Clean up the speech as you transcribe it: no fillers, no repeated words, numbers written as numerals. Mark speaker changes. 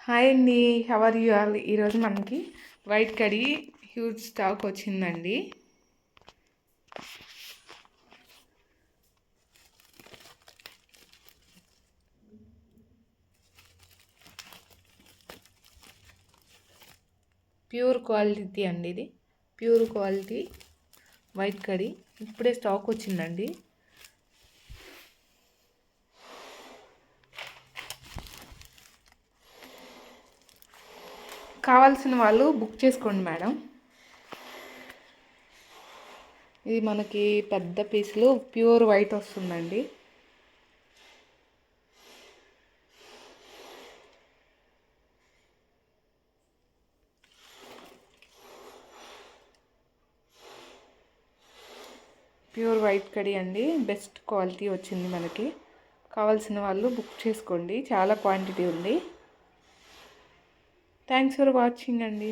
Speaker 1: Hi అండి, how are you all? ఈరోజు మనకి వైట్ కర్రీ హ్యూజ్ స్టాక్ వచ్చిందండి. ప్యూర్ క్వాలిటీ అండి, ఇది ప్యూర్ క్వాలిటీ వైట్ కర్రీ ఇప్పుడే స్టాక్ వచ్చిందండి. కావాల్సిన వాళ్ళు బుక్ చేసుకోండి మేడం. ఇది మనకి పెద్ద పీసులు ప్యూర్ వైట్ వస్తుందండి. ప్యూర్ వైట్ కర్రీ అండి, బెస్ట్ క్వాలిటీ వచ్చింది మనకి. కావాల్సిన వాళ్ళు బుక్ చేసుకోండి, చాలా క్వాంటిటీ ఉంది. థ్యాంక్స్ ఫర్ వాచింగ్ అండి.